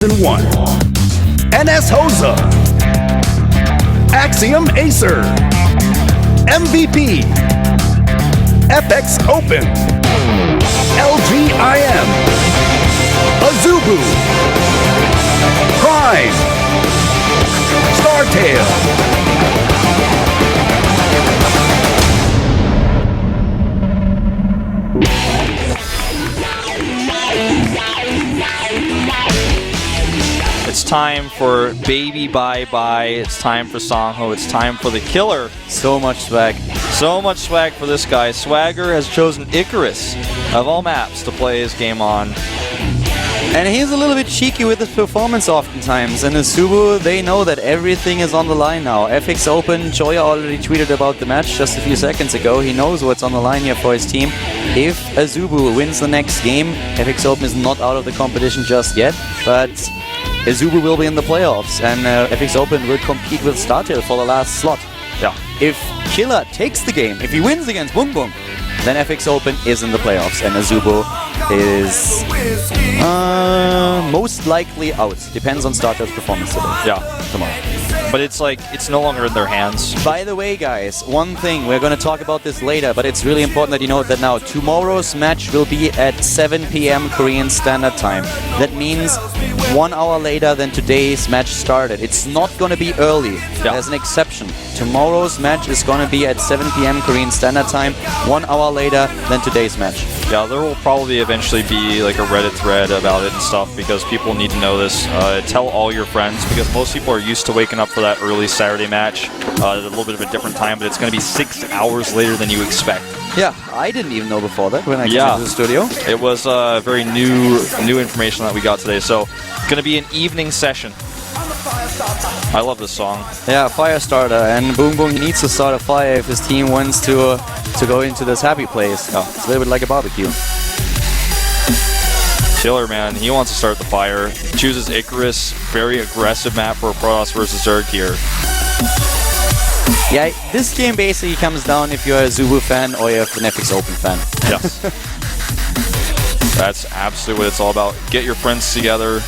1. NS Hosa. Axiom Acer. MVP. FX Open. LGIM. AZUBU. Prime. Startail. It's time for Baby Bye Bye. It's time for Songho. It's time for the killer. So much swag. So much swag for this guy. Swagger has chosen Icarus of all maps to play his game on. And he's a little bit cheeky with his performance oftentimes. And AZUBU, they know that everything is on the line now. FX Open, Joya already tweeted about the match just a few seconds ago. He knows what's on the line here for his team. If AZUBU wins the next game, FX Open is not out of the competition just yet, but AZUBU will be in the playoffs, and FX Open will compete with Startail for the last slot. Yeah. If Killer takes the game, if he wins against BenQ, then FX Open is in the playoffs, and AZUBU is most likely out. Depends on Startail's performance today. Yeah, tomorrow. But it's like, it's no longer in their hands. By the way, guys, one thing, we're going to talk about this later, but it's really important that you know that now. Tomorrow's match will be at 7 p.m. Korean Standard Time. That means 1 hour later than today's match started. It's not going to be early. Yeah. There's an exception. Tomorrow's match is going to be at 7 p.m. Korean Standard Time, 1 hour later than today's match. Yeah, there will probably eventually be like a Reddit thread about it and stuff because people need to know this. Tell all your friends because most people are used to waking up for that early Saturday match at a little bit of a different time, but it's going to be 6 hours later than you expect. Yeah, I didn't even know before that when I came into the studio. It was very new information that we got today, so it's going to be an evening session. I love this song. Yeah, Firestarter, and BenQ needs to start a fire if his team wants to go into this happy place. Oh, it's a little bit like a barbecue. Killer, man, he wants to start the fire. He chooses Icarus, very aggressive map for Protoss versus Zerg here. Yeah, this game basically comes down if you're a AZUBU fan or you're an FX Open fan. Yes. That's absolutely what it's all about. Get your friends together.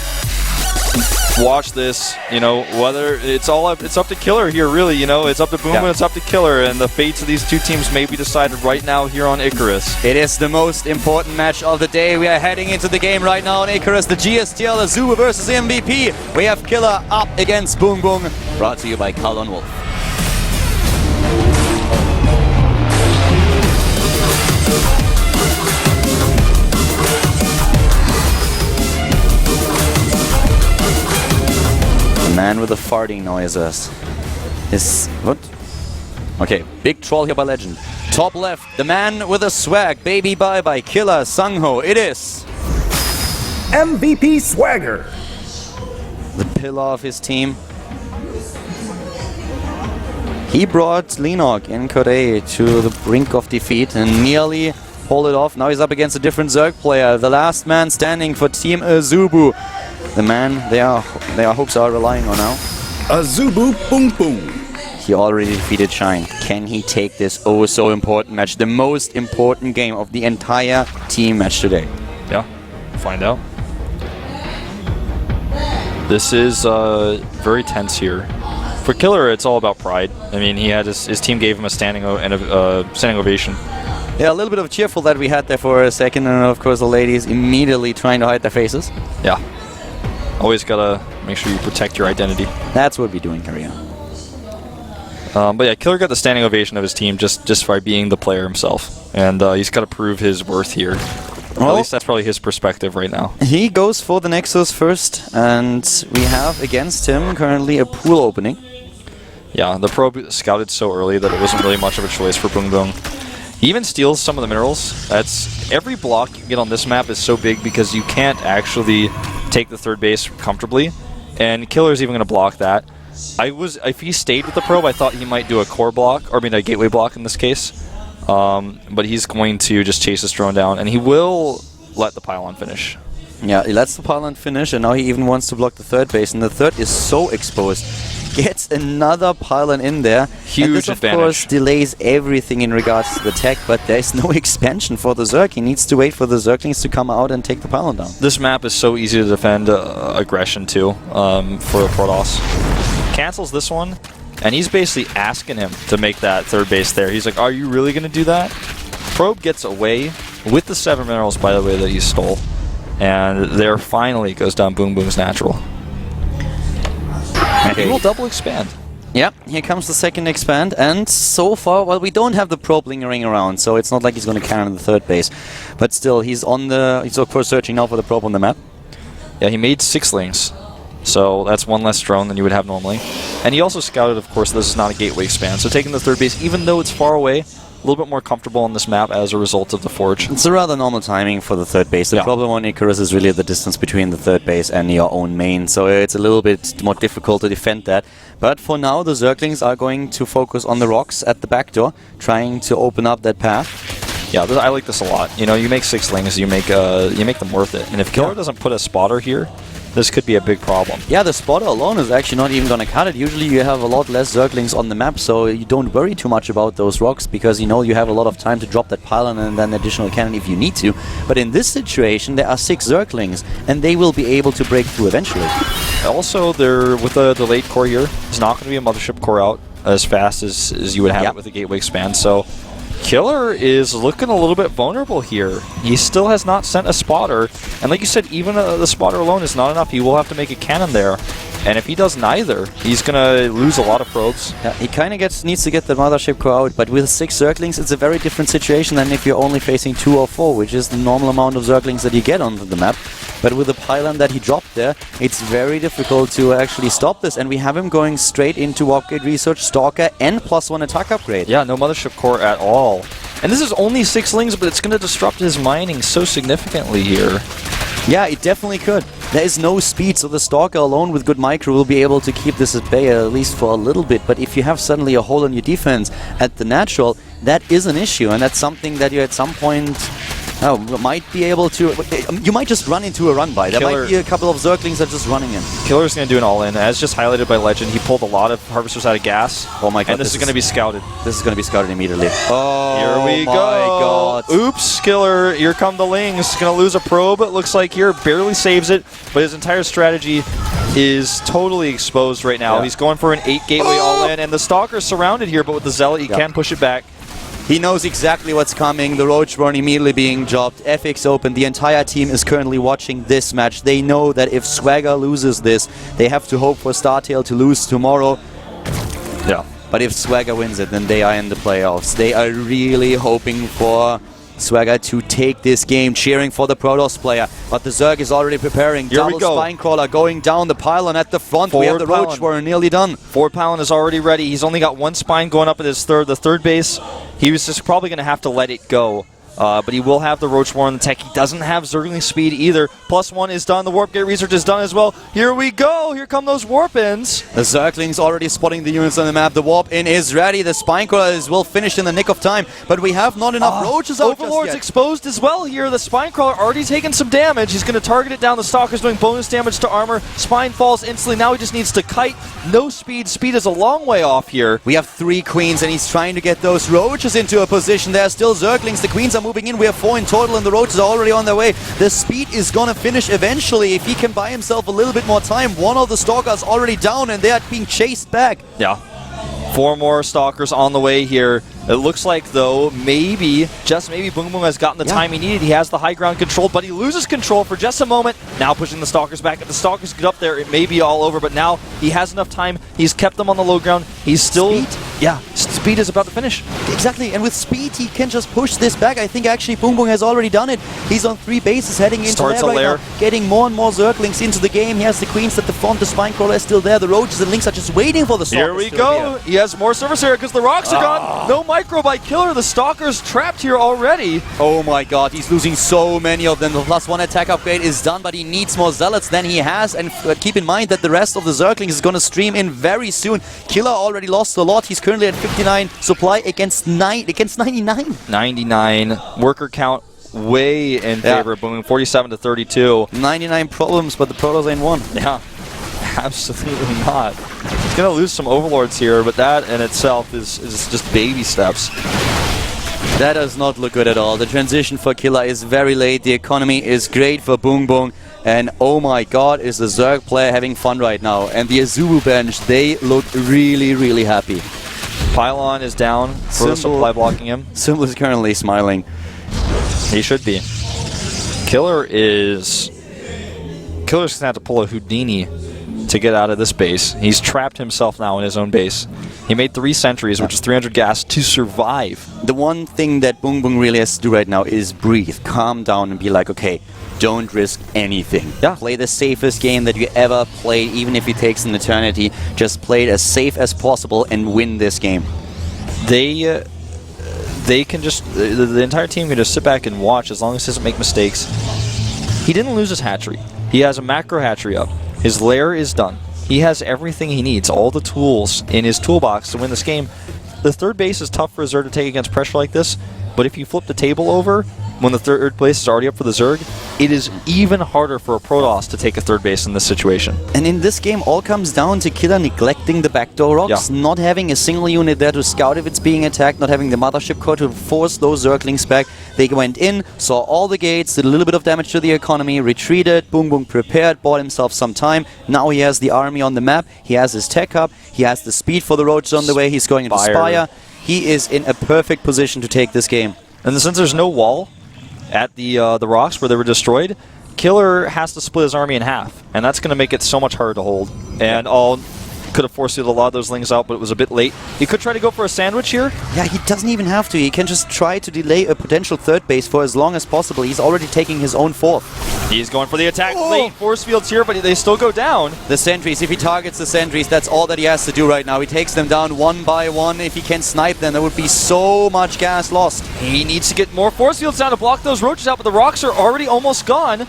Watch this, you know, whether it's up to Killer here, really, you know, it's up to BenQ and it's up to Killer, and the fates of these two teams may be decided right now here on Icarus. It is the most important match of the day. We are heading into the game right now on Icarus, the GSTL AZUBU versus MVP. We have Killer up against BenQ, brought to you by Carl Wolf. Man with the farting noises is what? Okay, big troll here by Legend. Top left, the man with the swag, Baby Bye Bye, Killer, Songho. It is MVP Swagger. the pillar of his team. He brought Lenok in Korea to the brink of defeat and nearly pulled it off. Now he's up against a different Zerg player, the last man standing for Team AZUBU. The man their hopes are relying on now. AZUBU BenQ. He already defeated Shine. Can he take this oh so important match? The most important game of the entire team match today. Yeah, find out. This is very tense here. For Killer, it's all about pride. I mean, he had his team gave him a standing ovation. Yeah, a little bit of cheerful that we had there for a second, and of course the ladies immediately trying to hide their faces. Yeah. Always gotta make sure you protect your identity. That's what we do in Korea. But yeah, Killer got the standing ovation of his team just by being the player himself. And he's got to prove his worth here. Well, at least that's probably his perspective right now. He goes for the Nexus first, and we have against him currently a pool opening. Yeah, the probe scouted so early that it wasn't really much of a choice for BenQ. He even steals some of the minerals. Every block you get on this map is so big because you can't actually take the third base comfortably, and Killer's even going to block that. If he stayed with the probe, I thought he might do a core block, or I mean a gateway block in this case. But he's going to just chase his drone down, and he will let the pylon finish. Yeah, he lets the pylon finish, and now he even wants to block the third base, and the third is so exposed. Gets another pylon in there. Huge and this, of advantage. course, delays everything in regards to the tech, but there's no expansion for the Zerg. He needs to wait for the Zerglings to come out and take the pylon down. This map is so easy to defend aggression too for Protoss. Cancels this one, and he's basically asking him to make that third base there. He's like, are you really going to do that? Probe gets away with the 7 minerals, by the way, that he stole. And there finally goes down Boom Boom's natural. And he will double expand. Yep, here comes the second expand, and so far, well, we don't have the probe lingering around, so it's not like he's going to cannon the third base. But still, he's of course searching now for the probe on the map. Yeah, he made 6 lings. So that's 1 less drone than you would have normally. And he also scouted, of course, this is not a gateway expand. So taking the third base, even though it's far away, a little bit more comfortable on this map as a result of the forge. It's a rather normal timing for the third base. The problem on Icarus is really the distance between the third base and your own main, so it's a little bit more difficult to defend that. But for now, the Zerglings are going to focus on the rocks at the back door, trying to open up that path. Yeah, I like this a lot. You know, you make 6 lings, you make them worth it. And if Killer doesn't put a spotter here, this could be a big problem. Yeah, the spotter alone is actually not even going to cut it. Usually you have a lot less Zerglings on the map, so you don't worry too much about those rocks, because you know you have a lot of time to drop that pylon and then additional cannon if you need to. But in this situation, there are 6 Zerglings, and they will be able to break through eventually. Also, they're with the delayed core here, there's not going to be a mothership core out as fast as you would have it with a gateway expand. So Killer is looking a little bit vulnerable here. He still has not sent a spotter, and like you said, even the spotter alone is not enough. He will have to make a cannon there, and if he does neither, he's gonna lose a lot of probes. Yeah, he kind of needs to get the mothership core out, but with 6 Zerglings, it's a very different situation than if you're only facing 2 or 4, which is the normal amount of Zerglings that you get onto the map. But with the pylon that he dropped there, it's very difficult to actually stop this, and we have him going straight into Warp Gate Research, Stalker, and +1 attack upgrade. Yeah, no mothership core at all. And this is only 6 lings, but it's going to disrupt his mining so significantly here. Yeah, it definitely could. There is no speed, so the Stalker alone with good micro will be able to keep this at bay, at least for a little bit. But if you have suddenly a hole in your defense at the natural, that is an issue, and that's something that you at some point might be able to... You might just run into a run-by. There might be a couple of Zerglings that are just running in. Killer's going to do an all-in. As just highlighted by Legend, he pulled a lot of Harvesters out of gas. Oh my god. And this is going to be scouted. This is going to be scouted immediately. Oh, here we go. God. Oops, Killer. Here come the lings. Going to lose a probe, it looks like here. Barely saves it, but his entire strategy is totally exposed right now. Yeah. He's going for an 8 gateway all-in, and the Stalker's surrounded here, but with the Zealot, he can push it back. He knows exactly what's coming. The Roach Warren immediately being dropped. FX open. The entire team is currently watching this match. They know that if Swagger loses this, they have to hope for Startail to lose tomorrow. Yeah. But if Swagger wins it, then they are in the playoffs. They are really hoping for Swagger to take this game, cheering for the Protoss player. But the Zerg is already preparing. Here we go. Spinecrawler going down the pylon at the front. We have the Roach Warren nearly done. Forward pylon is already ready. He's only got 1 spine going up at his the third base. He was just probably going to have to let it go. But he will have the Roach Warren tech. He doesn't have Zergling speed either. +1 is done. The Warp Gate Research is done as well. Here we go. Here come those Warp-ins. The Zerglings already spotting the units on the map. The Warp-in is ready. The Spinecrawler will finish in the nick of time. But we have not enough Roaches out Overlord's just yet. exposed as well here. The Spinecrawler already taking some damage. He's going to target it down. The Stalker's doing bonus damage to armor. Spine falls instantly. Now he just needs to kite. No speed. Speed is a long way off here. We have 3 Queens, and he's trying to get those Roaches into a position. There are still Zerglings. The Queens are moving in. We have 4 in total, and the Roaches are already on their way. The speed is going to finish eventually if he can buy himself a little bit more time. One of the Stalkers already down, and they are being chased back. Yeah. 4 more Stalkers on the way here. It looks like, though, maybe, just maybe, Boom Boom has gotten the time he needed. He has the high ground control, but he loses control for just a moment. Now pushing the Stalkers back. If the Stalkers get up there, it may be all over, but now he has enough time. He's kept them on the low ground. He's still... Speed? Yeah, speed is about to finish. Exactly, and with speed, he can just push this back. I think actually Boom Boom has already done it. He's on 3 bases heading into Starts there a right lair. now, getting more and more Zerglings into the game. He has the Queens at the front. The Spinecrawler is still there. The Roaches and Lynx are just waiting for the Stalkers. Here we go. He has more surface area because the rocks are gone. No micro by Killer. The Stalker's trapped here already. Oh my god, he's losing so many of them. The +1 attack upgrade is done, but he needs more Zealots than he has. And keep in mind that the rest of the Zerglings is going to stream in very soon. Killer already lost a lot. He's currently at 59 supply against 99. 99. Worker count way in favor of Booming, 47 to 32. 99 problems, but the Protoss ain't one. Yeah, absolutely not. He's going to lose some Overlords here, but that in itself is just baby steps. That does not look good at all. The transition for Killer is very late. The economy is great for Boong Boong. And oh my god, is the Zerg player having fun right now. And the AZUBU bench, they look really, really happy. Pylon is down for the supply blocking him. Symbol is currently smiling. He should be. Killer's going to have to pull a Houdini to get out of this base. He's trapped himself now in his own base. He made 3 sentries, which is 300 gas, to survive. The one thing that Boong Boong really has to do right now is breathe, calm down, and be like, okay, don't risk anything. Yeah. Play the safest game that you ever played, even if it takes an eternity. Just play it as safe as possible and win this game. They can just, the entire team can just sit back and watch as long as he doesn't make mistakes. He didn't lose his hatchery. He has a macro hatchery up. His lair is done. He has everything he needs, all the tools in his toolbox to win this game. The third base is tough for a Zerg to take against pressure like this, but if you flip the table over when the third base is already up for the Zerg, it is even harder for a Protoss to take a third base in this situation. And in this game, all comes down to Killer neglecting the backdoor rocks, not having a single unit there to scout if it's being attacked, not having the mothership core to force those Zerglings back. They went in, saw all the gates, did a little bit of damage to the economy, retreated, Boong Boong prepared, bought himself some time. Now he has the army on the map, he has his tech hub, he has the speed for the roaches on the way, he's going into Spire. He is in a perfect position to take this game. And since there's no wall at the rocks where they were destroyed, Killer has to split his army in half, and that's going to make it so much harder to hold. And all could have forced a lot of those lings out, but it was a bit late. He could try to go for a sandwich here. Yeah, he doesn't even have to. He can just try to delay a potential third base for as long as possible. He's already taking his own fourth. He's going for the attack. Late force fields here, but they still go down. The sentries, if he targets the sentries, that's all that he has to do right now. He takes them down one by one. If he can snipe them, there would be so much gas lost. He needs to get more force fields down to block those roaches out, but the rocks are already almost gone.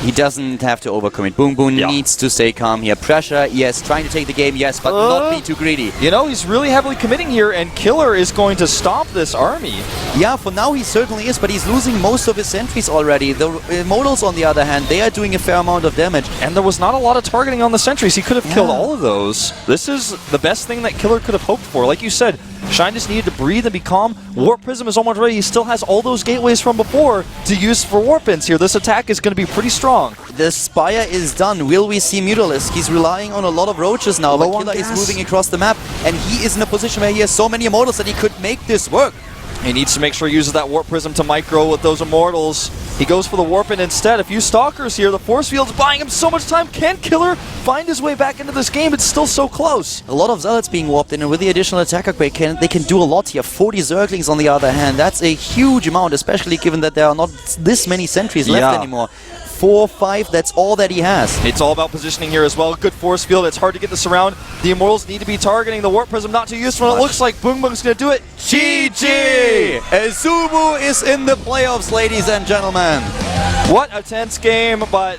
He doesn't have to overcommit. Boong Boong needs to stay calm here. Pressure, yes. Trying to take the game, yes, but not be too greedy. You know, he's really heavily committing here, and Killer is going to stop this army. Yeah, for now he certainly is, but he's losing most of his sentries already. The modals, on the other hand, they are doing a fair amount of damage. And there was not a lot of targeting on the sentries. He could have killed all of those. This is the best thing that Killer could have hoped for. Like you said, Shine just needed to breathe and be calm. Warp Prism is almost ready. He still has all those gateways from before to use for warp ins here. This attack is going to be pretty strong. The Spire is done. Will we see Mutalisk? He's relying on a lot of roaches now, but Killer is moving across the map, and he is in a position where he has so many immortals that he could make this work. He needs to make sure he uses that Warp Prism to micro with those Immortals. He goes for the Warp in instead. A few Stalkers here. The Force Field's buying him so much time. Can Killer find his way back into this game? It's still so close. A lot of Zealots being warped in, and with the additional attack upgrade, they can do a lot here. 40 Zerglings on the other hand. That's a huge amount, especially given that there are not this many sentries left anymore. 4, 5, that's all that he has. It's all about positioning here as well. Good force field. It's hard to get this around. The Immortals need to be targeting the Warp Prism. Not too useful. It looks like Boong Boong's going to do it. GG! AZUBU is in the playoffs, ladies and gentlemen. What a tense game, but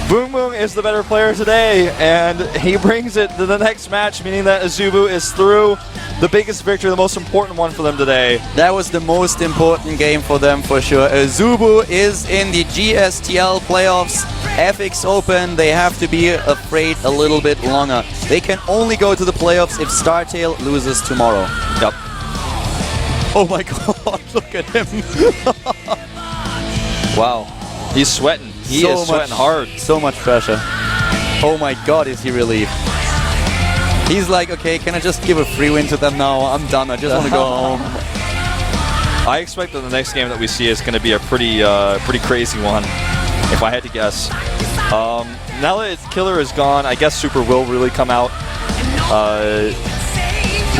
Boong Boong is the better player today, and he brings it to the next match, meaning that AZUBU is through. The biggest victory, the most important one for them today. That was the most important game for them for sure. AZUBU is in the GSTL playoffs. FX Open, they have to be afraid a little bit longer. They can only go to the playoffs if StarTale loses tomorrow. Yep. Oh my god, look at him. Wow. He's sweating. He is sweating hard. So much pressure. Oh my god, is he relieved. He's like, okay, can I just give a free win to them now? I'm done. I just want to go home. I expect that the next game that we see is going to be a pretty crazy one, if I had to guess. Now that Killer is gone, I guess Super will really come out.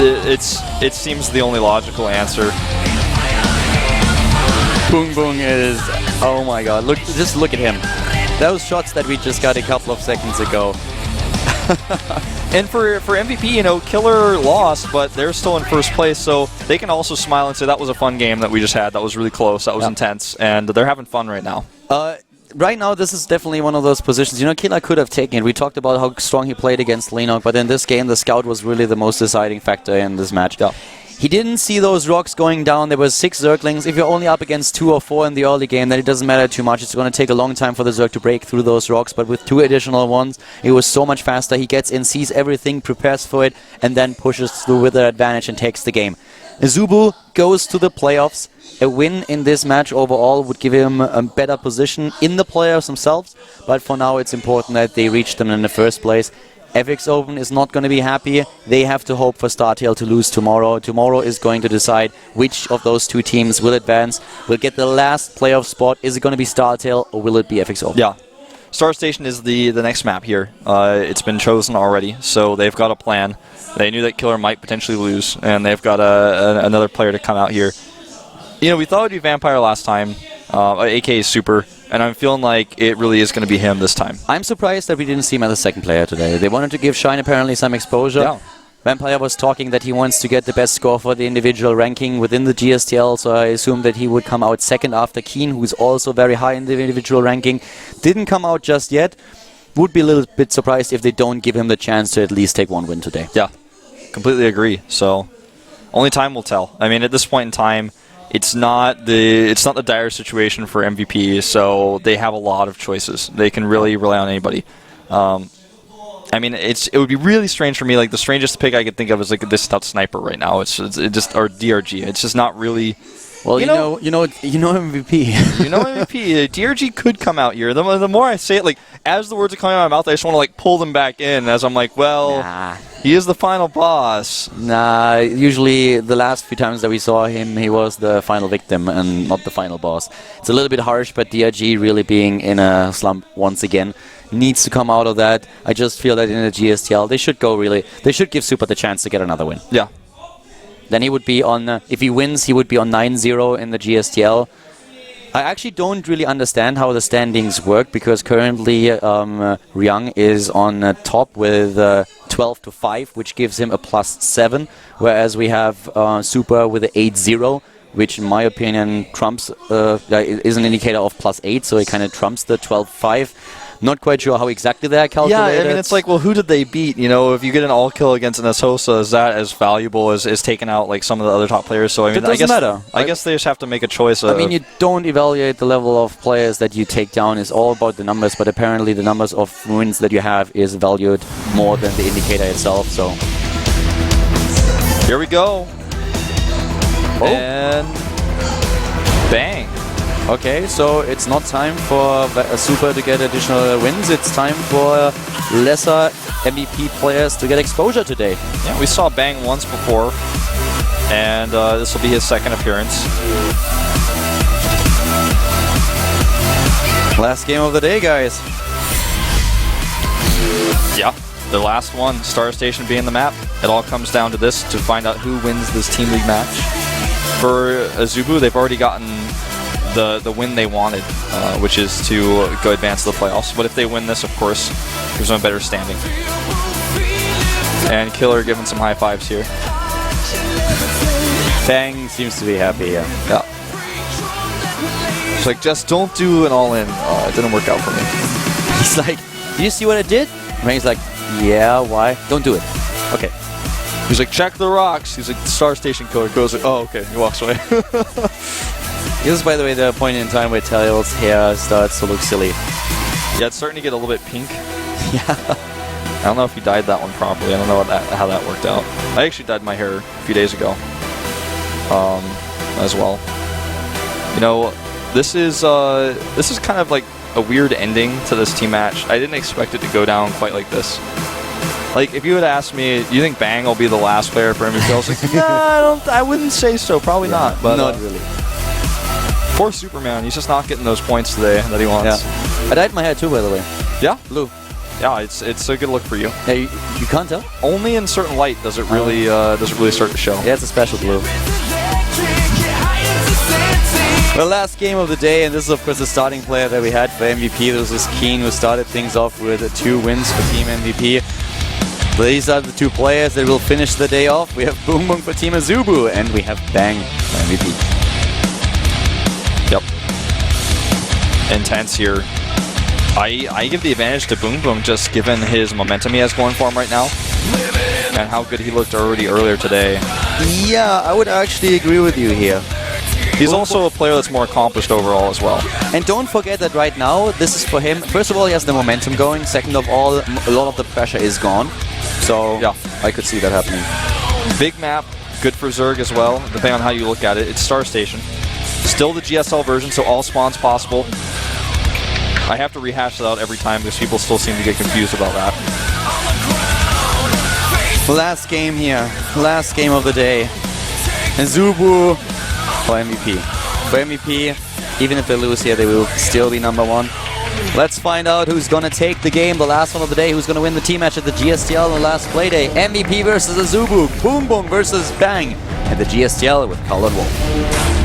It seems the only logical answer. Boong Boong is, oh my god, just look at him. Those shots that we just got a couple of seconds ago. And for MVP, you know, Killer lost, but they're still in first place, so they can also smile and say that was a fun game that we just had. That was really close. That was intense, and they're having fun right now. Right now, this is definitely one of those positions. You know, Killer could have taken it. We talked about how strong he played against Lenok, but in this game, the scout was really the most deciding factor in this match. He didn't see those rocks going down. There were 6 Zerglings. If you're only up against 2 or 4 in the early game, then it doesn't matter too much. It's going to take a long time for the Zerg to break through those rocks. But with 2 additional ones, it was so much faster. He gets in, sees everything, prepares for it, and then pushes through with the advantage and takes the game. AZUBU goes to the playoffs. A win in this match overall would give him a better position in the playoffs themselves. But for now, it's important that they reach them in the first place. FX Open is not going to be happy. They have to hope for StarTale to lose tomorrow. Tomorrow is going to decide which of those 2 teams will advance, will get the last playoff spot. Is it going to be StarTale or will it be FX Open? Yeah. Star Station is the next map here. It's been chosen already, so they've got a plan. They knew that Killer might potentially lose, and they've got another player to come out here. You know, we thought it would be Vampire last time, aka Super, and I'm feeling like it really is going to be him this time. I'm surprised that we didn't see him as a second player today. They wanted to give Shine apparently some exposure. Yeah. Vampire was talking that he wants to get the best score for the individual ranking within the GSTL, so I assume that he would come out second after Keen, who's also very high in the individual ranking. Didn't come out just yet. Would be a little bit surprised if they don't give him the chance to at least take 1 win today. Yeah, completely agree. So, only time will tell. I mean, at this point in time, it's not the dire situation for MVP, so they have a lot of choices. They can really rely on anybody. I mean, it would be really strange for me. Like the strangest pick I could think of is like this stout sniper right now. It's just or DRG. It's just not really. Well, you know MVP. You know MVP. DRG could come out here. The more I say it, like as the words are coming out of my mouth, I just want to like pull them back in. As I'm like, well, nah. He is the final boss. Nah, usually the last few times that we saw him, he was the final victim and not the final boss. It's a little bit harsh, but DRG really being in a slump once again needs to come out of that. I just feel that in the GSTL, they should give Super the chance to get another win. Yeah. Then he would be on, if he wins, he would be on 9-0 in the GSTL. I actually don't really understand how the standings work, because currently Ryang is on top with 12-5, which gives him a +7, whereas we have Super with an 8-0, which in my opinion trumps, is an indicator of +8, so it kind of trumps the 12-5. Not quite sure how exactly they are calculated. Yeah, I mean, it's like, well, who did they beat? You know, if you get an all-kill against an Asosa, is that as valuable as taking out, like, some of the other top players? So, I mean, it doesn't matter. I guess they just have to make a choice. I mean, you don't evaluate the level of players that you take down. It's all about the numbers, but apparently the numbers of wins that you have is valued more than the indicator itself, so... Here we go. Oh. And... bang. Okay, so it's not time for Super to get additional wins. It's time for lesser MVP players to get exposure today. Yeah, we saw Bang once before, and this will be his second appearance. Last game of the day, guys. Yeah, the last one, Star Station being the map. It all comes down to this to find out who wins this Team League match. For AZUBU, they've already gotten the win they wanted, which is to go advance to the playoffs. But if they win this, of course, gives them a better standing. And Killer giving some high fives here. Bang seems to be happy, yeah. Yeah. It's like, just don't do an all-in. It didn't work out for me. He's like, did you see what I did? And he's like, yeah, why? Don't do it. Okay. He's like, check the rocks. He's like, Star Station Killer goes like, oh, okay. He walks away. This is, by the way, the point in time where Tail's hair starts to look silly. Yeah, it's starting to get a little bit pink. Yeah. I don't know if he dyed that one properly. I don't know how that worked out. I actually dyed my hair a few days ago, as well. You know, this is kind of like a weird ending to this team match. I didn't expect it to go down quite like this. Like, if you had asked me, do you think Bang will be the last player for MVP? I was like, nah, I wouldn't say so. Probably not. But not really. Poor Superman. He's just not getting those points today that he wants. Yeah. I dyed my hair too, by the way. Yeah? Blue. Yeah, it's a good look for you. Yeah, you can't tell? Only in certain light does it really start to show. Yeah, it's a special blue. The last game of the day, and this is of course the starting player that we had for MVP. This was Keen, who started things off with 2 wins for Team MVP. These are the 2 players that will finish the day off. We have Boom Boom for Team AZUBU, and we have Bang for MVP. Yep. Intense here. I give the advantage to Boom Boom, just given his momentum he has going for him right now. and how good he looked earlier today. Yeah, I would actually agree with you here. He's also a player that's more accomplished overall as well. And don't forget that right now, this is for him. First of all, he has the momentum going. Second of all, a lot of the pressure is gone. So, yeah, I could see that happening. Big map, good for Zerg as well, depending on how you look at it. It's Star Station. Still the GSL version, so all spawns possible. I have to rehash that out every time because people still seem to get confused about that. Last game here. Last game of the day. AZUBU for MVP. For MVP, even if they lose here, they will still be #1. Let's find out who's going to take the game, the last one of the day, who's going to win the team match at the GSTL on the last play day. MVP versus AZUBU, Boom Boom versus Bang, and the GSTL with Colin Wolf.